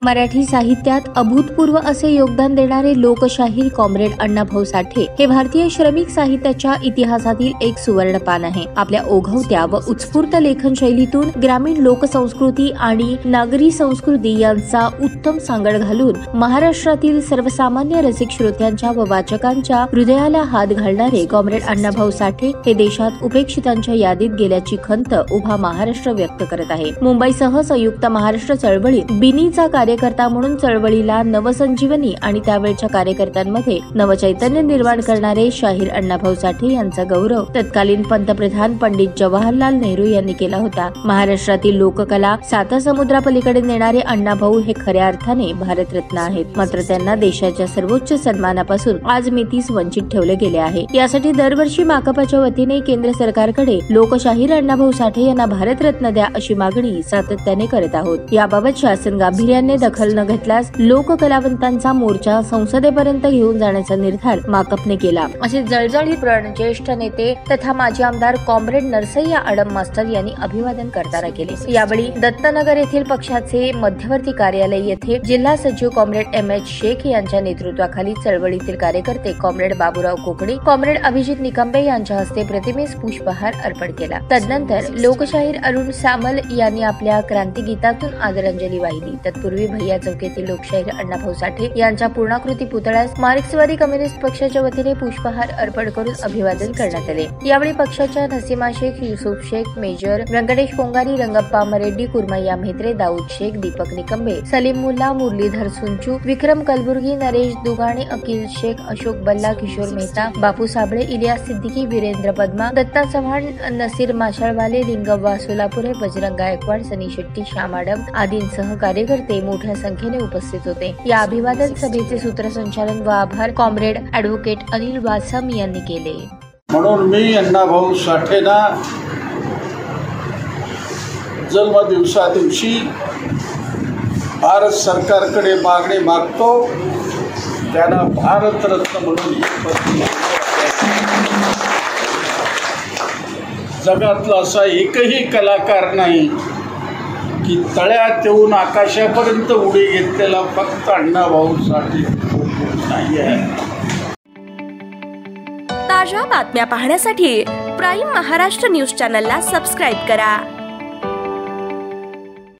मराठी साहित्यात अभूतपूर्व असे योगदान देणारे लोकशाहीर कॉम्रेड अण्णाभाऊ साठे हे भारतीय श्रमिक साहित्याच्या इतिहासातील एक सुवर्णपान आहे। आपल्या ओघवत्या व उत्स्फूर्त लेखन शैलीतून ग्रामीण लोकसंस्कृती आणि नागरी संस्कृती यांचा उत्तम सांगड घालून महाराष्ट्रातील सर्वसामान्य रसिक श्रोत्यांच्या व वाचकांच्या हृदयाला हात घालणारे कॉम्रेड अण्णाभाऊ साठे हे देशात उपेक्षितांच्या यादीत गेल्याची खंत उभा महाराष्ट्र व्यक्त करत आहे। मुंबईसह संयुक्त महाराष्ट्र चळवळीत बिनीचा कार्यकर्ता म्हणून चळवळीला नवसंजीवनी आणि त्यावेळच्या कार्यकर्त्यांमध्ये नवचैतन्य निर्माण करणारे शाहीर अण्णाभाऊ साठे यांचा गौरव तत्कालीन पंतप्रधान पंडित जवाहरलाल नेहरू यांनी केला होता। महाराष्ट्रातील लोककला साता समुद्रापलीकडे नेणारे अण्णाभाऊ हे खऱ्या अर्थाने भारतरत्न आहेत। मात्र त्यांना देशाच्या सर्वोच्च सन्मानापासून आज मितीस वंचित ठेवले गेले आहे। यासाठी दरवर्षी माकपाच्या वतीने केंद्र सरकारकडे लोकशाहीर अण्णाभाऊ साठे यांना भारतरत्न द्या अशी मागणी सातत्याने करत आहोत। याबाबत शासन गांभीर्याने दखल न घेतल्यास लोककलावंतांचा मोर्चा संसदेपर्यंत घेऊन जाण्याचा निर्धार माकपने केला, असे जळजळीत ज्येष्ठ नेते तथा माजी आमदार कॉम्रेड नरसय्या आडम मास्टर यांनी अभिवादन करताना केले। यावेळी दत्तनगर येथील पक्षाचे मध्यवर्ती कार्यालय येथे जिल्हा सचिव कॉम्रेड M.H. शेख यांच्या नेतृत्वाखाली चळवळीतील कार्यकर्ते कॉम्रेड बाबूराव कोकणी, कॉम्रेड अभिजित निकंबे यांच्या हस्ते प्रतिमेस पुष्पहार अर्पण केला। तदनंतर लोकशाहीर अरुण सामल यांनी आपल्या क्रांतिगीतातून आदरांजली वाहिली। तत्पूर्वी भैया चौक येथील लोकशाहीर अण्णाभाऊ साठे यांच्या पूर्णाकृती पुतळ्यास मार्क्सवादी कम्युनिस्ट पक्षाच्या वतीने पुष्पहार अर्पण करून अभिवादन करण्यात आले। यावेळी पक्षाच्या नसीमा शेख, युसुफ शेख, मेजर व्यंकटेश पोंगारी, रंगप्पा मरेड्डी, कुर्मय्या म्हेत्रे, दाऊद शेख, दीपक निकंबे, सलीम मुल्ला, मुरलीधर सुंचू, विक्रम कलबुर्गी, नरेश दुगाणे, अकील शेख, अशोक बल्ला, किशोर मेहता, बापू साबळे, इलियास सिद्दीकी, वीरेंद्र पद्मा, दत्ता चव्हाण, नसीर माशाळवाले, लिंगव्वा सोलापुरे, बजरंग गायकवाड, सनी शेट्टी, श्याम आडम आदींसह कार्यकर्ते मोठ्या संख्येने उपस्थित होते। या अभिवादन सभेचे सूत्रसंचालन व आभार कॉम्रेड ॲडव्होकेट अनिल वासम यांनी केले। म्हणून मी अण्णाभाऊ साठेंना जन्म दिवसादिवशी भारत सरकारकडे मागणी मागतो, त्यांना भारतरत्न म्हणून जगातला असा एकही कलाकार नाही की तळ्यात येऊन आकाशापर्यंत उडी घेतलेला फक्त अण्णाभाऊ साठे नाही आहे। ताज्या बातम्या पाहण्यासाठी प्राईम महाराष्ट्र न्यूज चॅनलला सबस्क्राईब करा।